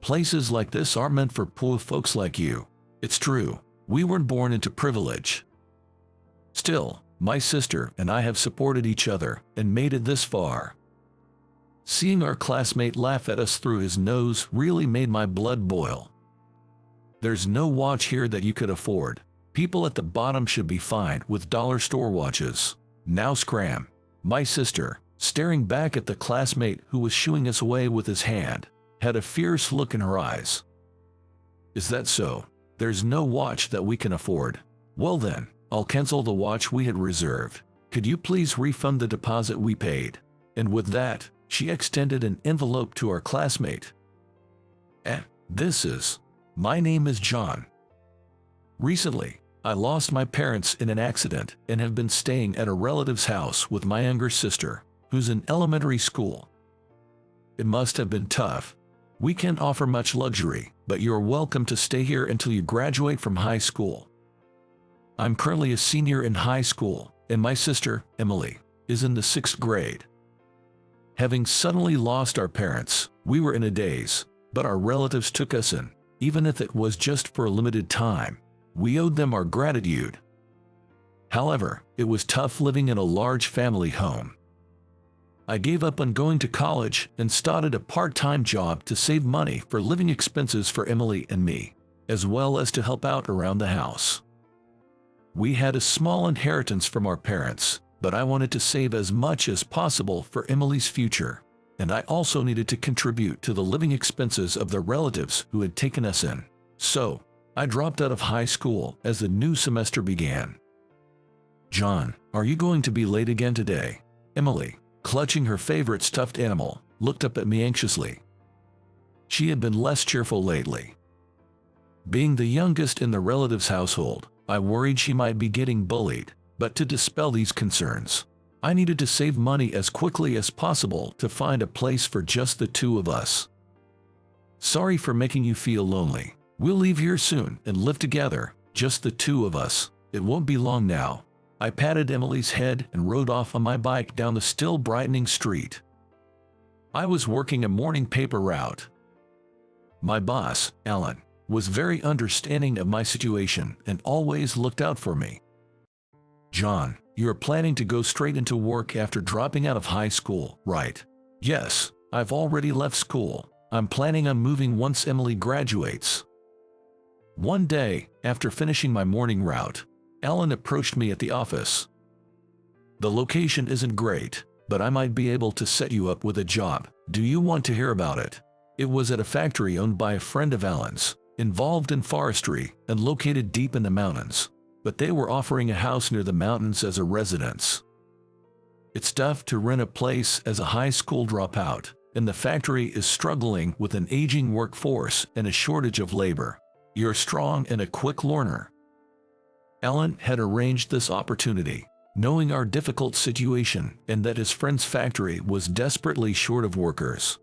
Places like this are meant for poor folks like you. It's true, we weren't born into privilege. Still, my sister and I have supported each other and made it this far. Seeing our classmate laugh at us through his nose really made my blood boil. There's no watch here that you could afford. People at the bottom should be fine with dollar store watches. Now scram. My sister, staring back at the classmate who was shooing us away with his hand, had a fierce look in her eyes. Is that so? There's no watch that we can afford. Well then, I'll cancel the watch we had reserved. Could you please refund the deposit we paid? And with that, she extended an envelope to our classmate. My name is John. Recently, I lost my parents in an accident and have been staying at a relative's house with my younger sister, who's in elementary school. It must have been tough. We can't offer much luxury, but you're welcome to stay here until you graduate from high school. I'm currently a senior in high school, and my sister, Emily, is in the 6th grade. Having suddenly lost our parents, we were in a daze, but our relatives took us in, even if it was just for a limited time. We owed them our gratitude. However, it was tough living in a large family home. I gave up on going to college and started a part-time job to save money for living expenses for Emily and me, as well as to help out around the house. We had a small inheritance from our parents, but I wanted to save as much as possible for Emily's future, and I also needed to contribute to the living expenses of the relatives who had taken us in. So, I dropped out of high school as the new semester began. John, are you going to be late again today? Emily, clutching her favorite stuffed animal, looked up at me anxiously. She had been less cheerful lately. Being the youngest in the relative's household, I worried she might be getting bullied, but to dispel these concerns, I needed to save money as quickly as possible to find a place for just the two of us. Sorry for making you feel lonely. We'll leave here soon and live together, just the two of us. It won't be long now. I patted Emily's head and rode off on my bike down the still brightening street. I was working a morning paper route. My boss, Alan, was very understanding of my situation and always looked out for me. John, you're planning to go straight into work after dropping out of high school, right? Yes, I've already left school. I'm planning on moving once Emily graduates. One day, after finishing my morning route, Alan approached me at the office. The location isn't great, but I might be able to set you up with a job. Do you want to hear about it? It was at a factory owned by a friend of Alan's, involved in forestry and located deep in the mountains, but they were offering a house near the mountains as a residence. It's tough to rent a place as a high school dropout, and the factory is struggling with an aging workforce and a shortage of labor. You're strong and a quick learner. Alan had arranged this opportunity, knowing our difficult situation and that his friend's factory was desperately short of workers.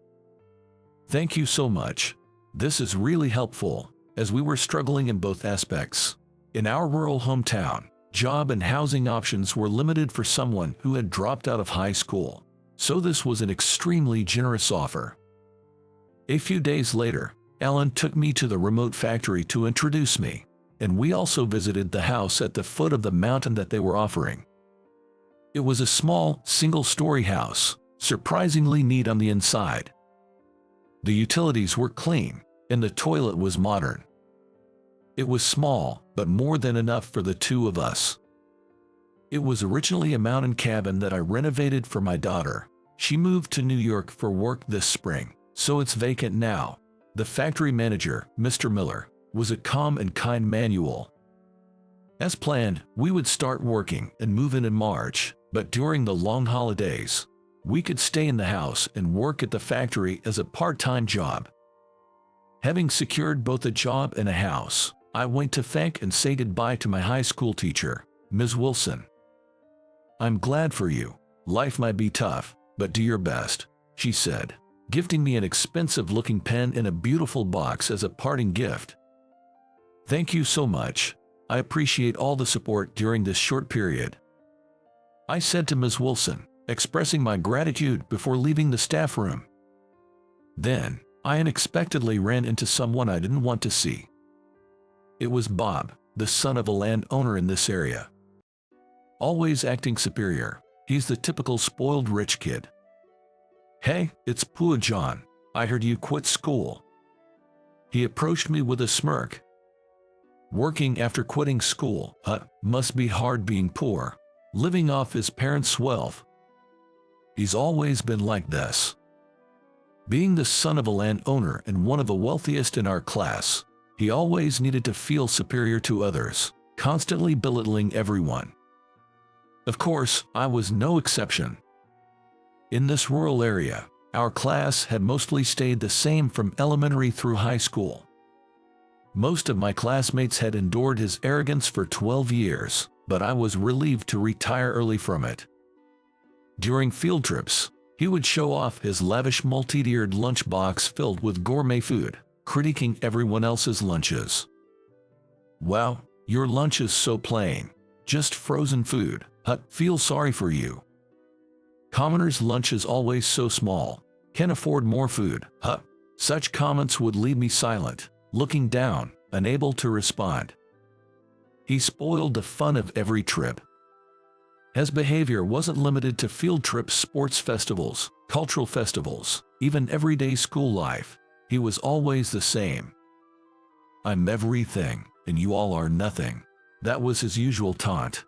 Thank you so much. This is really helpful, as we were struggling in both aspects. In our rural hometown, job and housing options were limited for someone who had dropped out of high school, so this was an extremely generous offer. A few days later, Alan took me to the remote factory to introduce me, and we also visited the house at the foot of the mountain that they were offering. It was a small, single-story house, surprisingly neat on the inside. The utilities were clean, and the toilet was modern. It was small, but more than enough for the two of us. It was originally a mountain cabin that I renovated for my daughter. She moved to New York for work this spring, so it's vacant now. The factory manager, Mr. Miller, was a calm and kind man. As planned, we would start working and move in March, but during the long holidays, we could stay in the house and work at the factory as a part-time job. Having secured both a job and a house, I went to thank and say goodbye to my high school teacher, Ms. Wilson. I'm glad for you. Life might be tough, but do your best, she said, gifting me an expensive-looking pen in a beautiful box as a parting gift. Thank you so much. I appreciate all the support during this short period, I said to Ms. Wilson, expressing my gratitude before leaving the staff room. Then, I unexpectedly ran into someone I didn't want to see. It was Bob, the son of a landowner in this area. Always acting superior, he's the typical spoiled rich kid. "Hey, it's Pua John. I heard you quit school." He approached me with a smirk. Working after quitting school, must be hard being poor, living off his parents' wealth. He's always been like this. Being the son of a landowner and one of the wealthiest in our class, he always needed to feel superior to others, constantly belittling everyone. Of course, I was no exception. In this rural area, our class had mostly stayed the same from elementary through high school. Most of my classmates had endured his arrogance for 12 years, but I was relieved to retire early from it. During field trips, he would show off his lavish multi-tiered lunchbox filled with gourmet food, critiquing everyone else's lunches. "Wow, your lunch is so plain. Just frozen food. Feel sorry for you. Commoners' lunch is always so small. Can't afford more food. Such comments would leave me silent, looking down, unable to respond. He spoiled the fun of every trip. His behavior wasn't limited to field trips, sports festivals, cultural festivals, even everyday school life. He was always the same. "I'm everything, and you all are nothing." That was his usual taunt.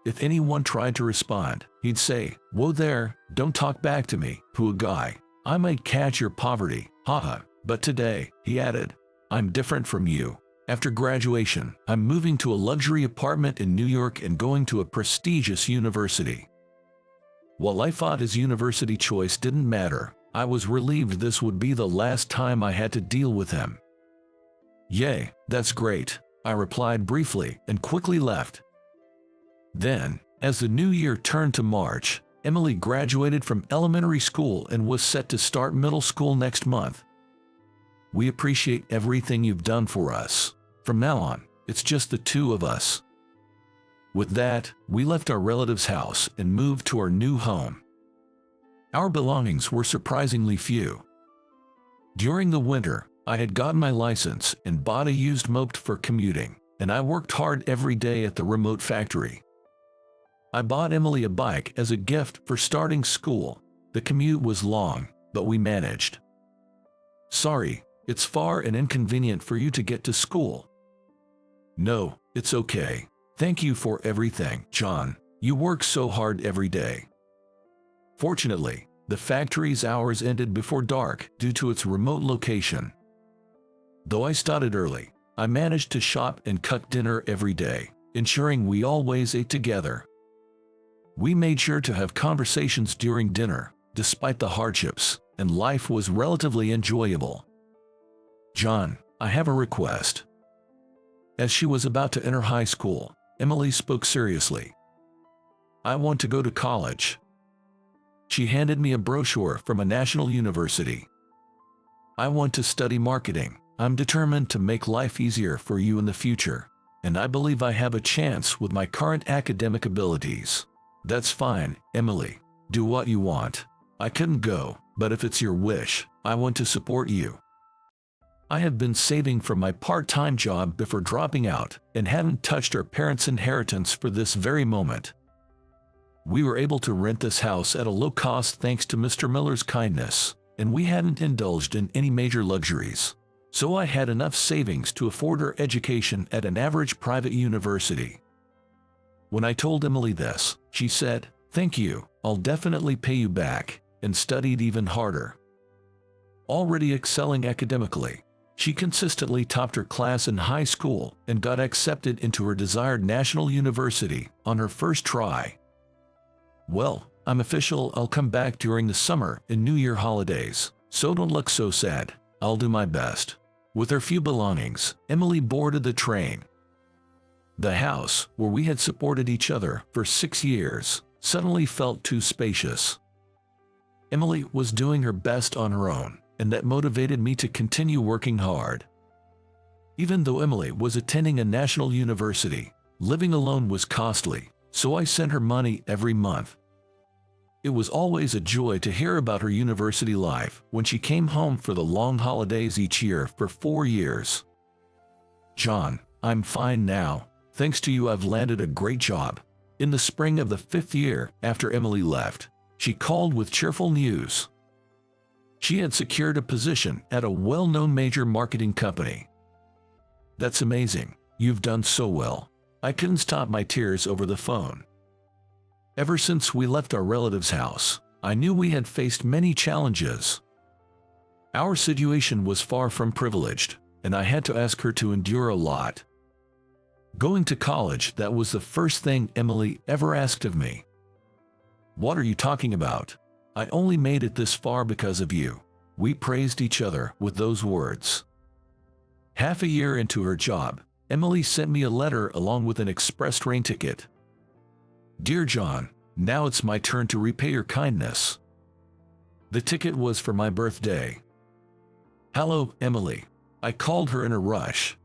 If anyone tried to respond, he'd say, "Whoa there, don't talk back to me, poor guy. I might catch your poverty, haha. But today," he added, "I'm different from you. After graduation, I'm moving to a luxury apartment in New York and going to a prestigious university." While I thought his university choice didn't matter, I was relieved this would be the last time I had to deal with him. "Yay, that's great," I replied briefly and quickly left. Then, as the new year turned to March, Emily graduated from elementary school and was set to start middle school next month. "We appreciate everything you've done for us. From now on, it's just the two of us." With that, we left our relative's house and moved to our new home. Our belongings were surprisingly few. During the winter, I had gotten my license and bought a used moped for commuting, and I worked hard every day at the remote factory. I bought Emily a bike as a gift for starting school. The commute was long, but we managed. "Sorry, it's far and inconvenient for you to get to school." "No, it's okay. Thank you for everything, John. You work so hard every day." Fortunately, the factory's hours ended before dark due to its remote location. Though I started early, I managed to shop and cook dinner every day, ensuring we always ate together. We made sure to have conversations during dinner, despite the hardships, and life was relatively enjoyable. "John, I have a request." As she was about to enter high school, Emily spoke seriously. "I want to go to college." She handed me a brochure from a national university. "I want to study marketing. I'm determined to make life easier for you in the future, and I believe I have a chance with my current academic abilities." "That's fine, Emily. Do what you want. I couldn't go, but if it's your wish, I want to support you." I have been saving from my part-time job before dropping out and hadn't touched our parents' inheritance for this very moment. We were able to rent this house at a low cost thanks to Mr. Miller's kindness, and we hadn't indulged in any major luxuries. So I had enough savings to afford her education at an average private university. When I told Emily this, she said, "Thank you, I'll definitely pay you back," and studied even harder. Already excelling academically, she consistently topped her class in high school and got accepted into her desired national university on her first try. "Well, I'm official. I'll come back during the summer and New Year holidays, so don't look so sad. I'll do my best." With her few belongings, Emily boarded the train. The house, where we had supported each other for 6 years, suddenly felt too spacious. Emily was doing her best on her own, and that motivated me to continue working hard. Even though Emily was attending a national university, living alone was costly, so I sent her money every month. It was always a joy to hear about her university life when she came home for the long holidays each year for 4 years. "John, I'm fine now. Thanks to you, I've landed a great job." In the spring of the 5th year after Emily left, she called with cheerful news. She had secured a position at a well-known major marketing company. "That's amazing. You've done so well." I couldn't stop my tears over the phone. Ever since we left our relative's house, I knew we had faced many challenges. Our situation was far from privileged, and I had to ask her to endure a lot. Going to college, that was the first thing Emily ever asked of me. "What are you talking about? I only made it this far because of you." We praised each other with those words. Half a year into her job, Emily sent me a letter along with an express train ticket. "Dear John, now it's my turn to repay your kindness." The ticket was for my birthday. "Hello, Emily." I called her in a rush.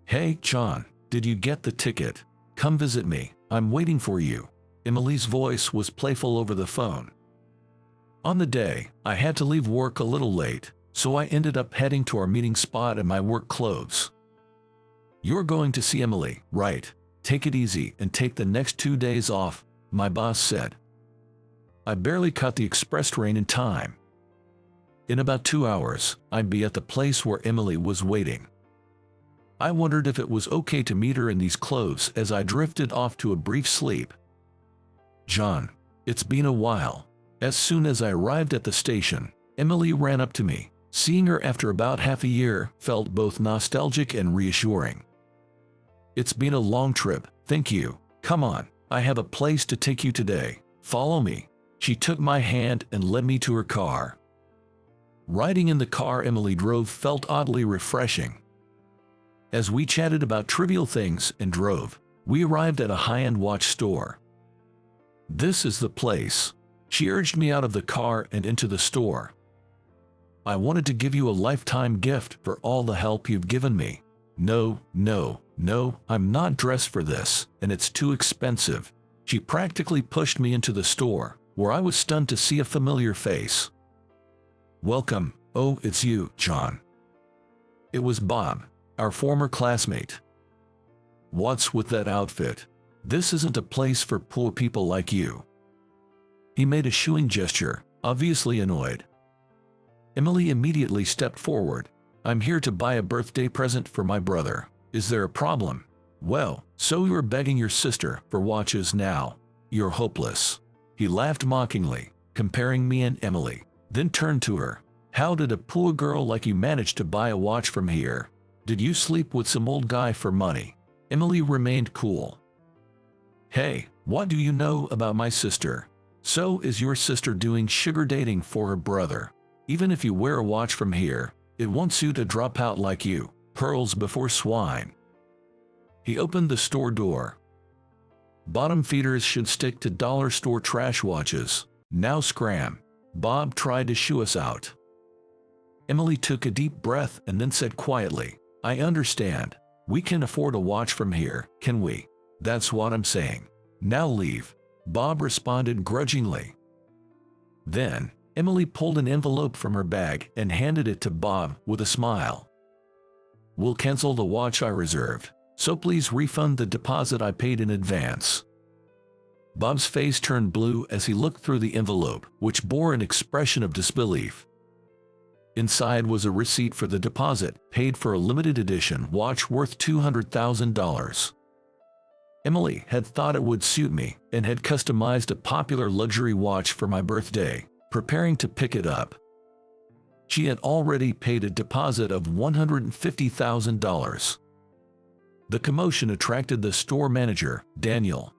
"Hey, John, did you get the ticket? Come visit me. I'm waiting for you." Emily's voice was playful over the phone. On the day, I had to leave work a little late, so I ended up heading to our meeting spot in my work clothes. "You're going to see Emily, right? Take it easy and take the next 2 days off," my boss said. I barely caught the express train in time. In about 2 hours, I'd be at the place where Emily was waiting. I wondered if it was okay to meet her in these clothes as I drifted off to a brief sleep. "John, it's been a while." As soon as I arrived at the station, Emily ran up to me. Seeing her after about half a year felt both nostalgic and reassuring. "It's been a long trip, thank you. Come on, I have a place to take you today. Follow me." She took my hand and led me to her car. Riding in the car Emily drove felt oddly refreshing. As we chatted about trivial things and drove, we arrived at a high-end watch store. "This is the place." She urged me out of the car and into the store. "I wanted to give you a lifetime gift for all the help you've given me." No, I'm not dressed for this, and it's too expensive." She practically pushed me into the store, where I was stunned to see a familiar face. "Welcome. Oh, it's you, John." It was Bob, our former classmate. "What's with that outfit? This isn't a place for poor people like you." He made a shooing gesture, obviously annoyed. Emily immediately stepped forward. "I'm here to buy a birthday present for my brother. Is there a problem?" "Well, so you're begging your sister for watches now? You're hopeless." He laughed mockingly, comparing me and Emily, then turned to her. "How did a poor girl like you manage to buy a watch from here? Did you sleep with some old guy for money?" Emily remained cool. "Hey, what do you know about my sister? So is your sister doing sugar dating for her brother? Even if you wear a watch from here, it won't suit a dropout like you. Pearls before swine." He opened the store door. "Bottom feeders should stick to dollar store trash watches. Now scram." Bob tried to shoo us out. Emily took a deep breath and then said quietly, "I understand. We can afford a watch from here, can we? That's what I'm saying. Now leave." Bob responded grudgingly. Then, Emily pulled an envelope from her bag and handed it to Bob with a smile. "We'll cancel the watch I reserved, so please refund the deposit I paid in advance." Bob's face turned blue as he looked through the envelope, which bore an expression of disbelief. Inside was a receipt for the deposit, paid for a limited edition watch worth $200,000. Emily had thought it would suit me and had customized a popular luxury watch for my birthday, preparing to pick it up. She had already paid a deposit of $150,000. The commotion attracted the store manager, Daniel.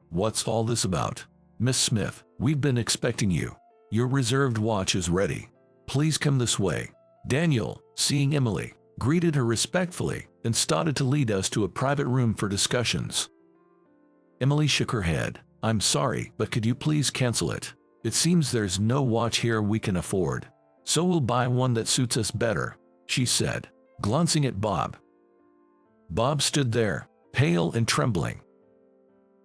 "What's all this about? Miss Smith, we've been expecting you. Your reserved watch is ready. Please come this way." Daniel, seeing Emily, greeted her respectfully and started to lead us to a private room for discussions. Emily shook her head. "I'm sorry, but could you please cancel it? It seems there's no watch here we can afford. So we'll buy one that suits us better," she said, glancing at Bob. Bob stood there, pale and trembling.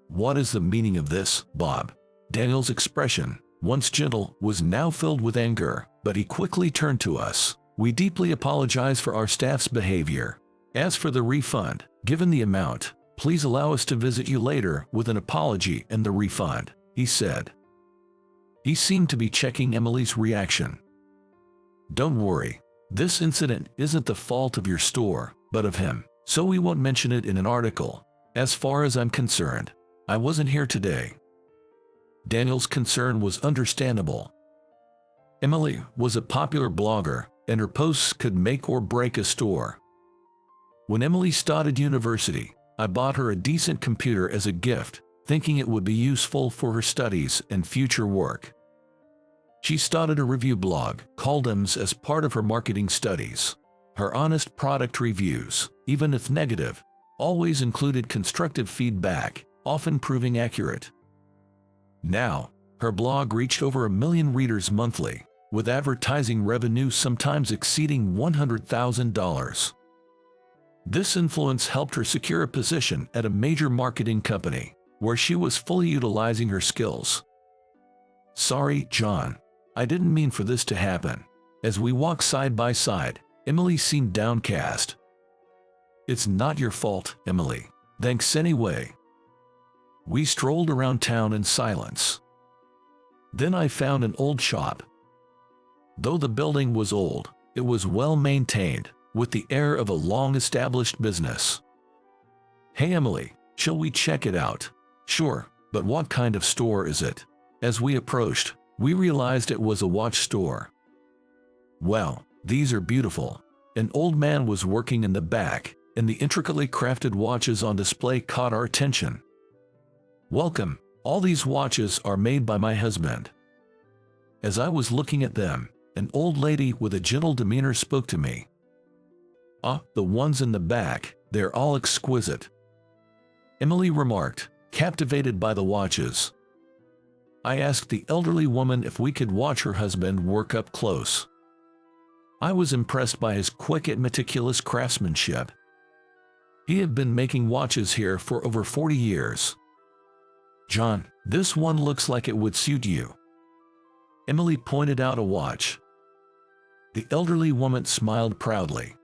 "What is the meaning of this, Bob?" Daniel's expression, once gentle, was now filled with anger, but he quickly turned to us. "We deeply apologize for our staff's behavior. As for the refund, given the amount, please allow us to visit you later with an apology and the refund," he said. He seemed to be checking Emily's reaction. "Don't worry. This incident isn't the fault of your store, but of him, so we won't mention it in an article. As far as I'm concerned, I wasn't here today." Daniel's concern was understandable. Emily was a popular blogger, and her posts could make or break a store. When Emily started university, I bought her a decent computer as a gift, thinking it would be useful for her studies and future work. She started a review blog, called Ems, as part of her marketing studies. Her honest product reviews, even if negative, always included constructive feedback, often proving accurate. Now, her blog reached over 1 million readers monthly, with advertising revenue sometimes exceeding $100,000. This influence helped her secure a position at a major marketing company, where she was fully utilizing her skills. "Sorry, John. I didn't mean for this to happen." As we walked side by side, Emily seemed downcast. "It's not your fault, Emily. Thanks anyway." We strolled around town in silence. Then I found an old shop. Though the building was old, it was well maintained, with the air of a long-established business. "Hey Emily, shall we check it out?" "Sure, but what kind of store is it?" As we approached, we realized it was a watch store. "Well, these are beautiful." An old man was working in the back, and the intricately crafted watches on display caught our attention. "Welcome. All these watches are made by my husband." As I was looking at them, an old lady with a gentle demeanor spoke to me. "Ah, the ones in the back, they're all exquisite," Emily remarked, captivated by the watches. I asked the elderly woman if we could watch her husband work up close. I was impressed by his quick and meticulous craftsmanship. He had been making watches here for over 40 years. "John, this one looks like it would suit you." Emily pointed out a watch. The elderly woman smiled proudly.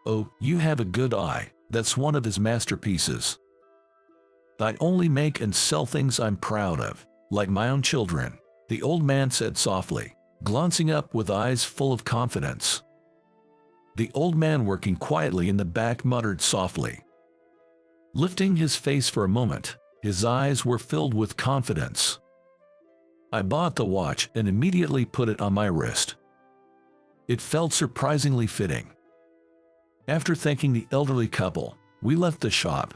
"Oh, you have a good eye. That's one of his masterpieces. I only make and sell things I'm proud of, like my own children," the old man said softly, glancing up with eyes full of confidence. The old man working quietly in the back muttered softly. Lifting his face for a moment, his eyes were filled with confidence. I bought the watch and immediately put it on my wrist. It felt surprisingly fitting. After thanking the elderly couple, we left the shop.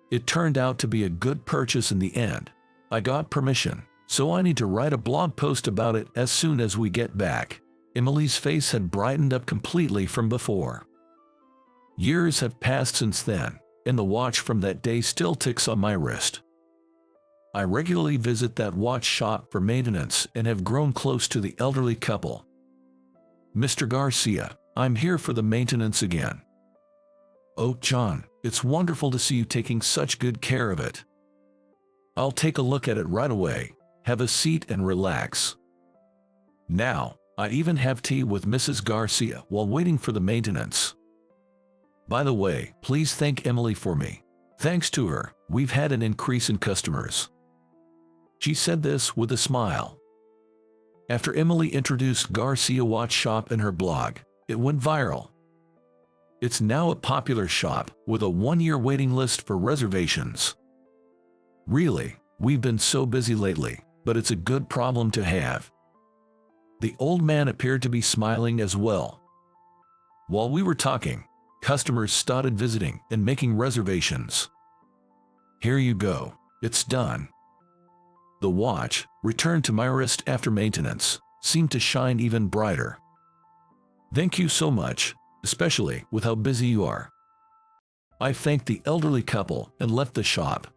It turned out to be a good purchase in the end. I got permission, so I need to write a blog post about it as soon as we get back. Emily's face had brightened up completely from before. Years have passed since then, and the watch from that day still ticks on my wrist. I regularly visit that watch shop for maintenance and have grown close to the elderly couple. "Mr. Garcia, I'm here for the maintenance again." "Oh, John, it's wonderful to see you taking such good care of it." "I'll take a look at it right away. Have a seat and relax." Now, I even have tea with Mrs. Garcia while waiting for the maintenance. "By the way, please thank Emily for me. Thanks to her, we've had an increase in customers." She said this with a smile. After Emily introduced Garcia Watch Shop in her blog, it went viral. It's now a popular shop with a 1-year waiting list for reservations. "Really, we've been so busy lately, but it's a good problem to have." The old man appeared to be smiling as well. While we were talking, customers started visiting and making reservations. "Here you go, it's done." The watch, returned to my wrist after maintenance, seemed to shine even brighter. "Thank you so much, especially with how busy you are." I thanked the elderly couple and left the shop.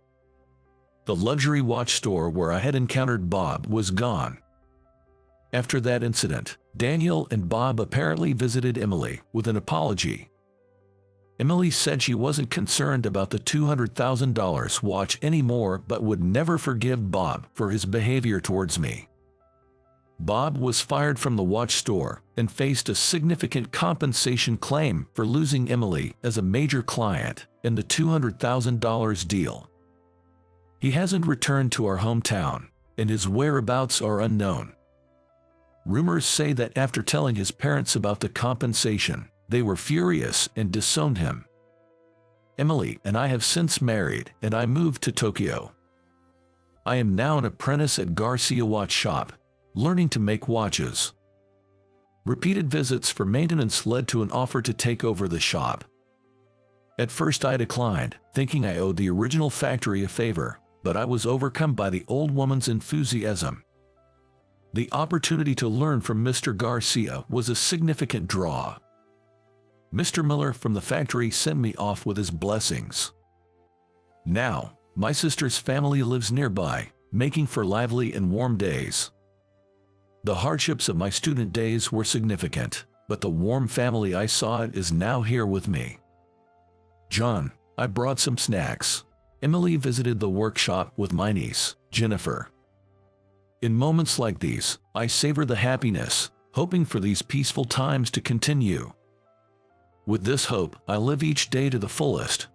The luxury watch store where I had encountered Bob was gone. After that incident, Daniel and Bob apparently visited Emily with an apology. Emily said she wasn't concerned about the $200,000 watch anymore but would never forgive Bob for his behavior towards me. Bob was fired from the watch store and faced a significant compensation claim for losing Emily as a major client in the $200,000 deal. He hasn't returned to our hometown, and his whereabouts are unknown. Rumors say that after telling his parents about the compensation, they were furious and disowned him. Emily and I have since married, and I moved to Tokyo. I am now an apprentice at Garcia Watch Shop, learning to make watches. Repeated visits for maintenance led to an offer to take over the shop. At first I declined, thinking I owed the original factory a favor, but I was overcome by the old woman's enthusiasm. The opportunity to learn from Mr. Garcia was a significant draw. Mr. Miller from the factory sent me off with his blessings. Now, my sister's family lives nearby, making for lively and warm days. The hardships of my student days were significant, but the warm family I sought is now here with me. John, I brought some snacks. Emily visited the workshop with my niece, Jennifer. In moments like these, I savor the happiness, hoping for these peaceful times to continue. With this hope, I live each day to the fullest,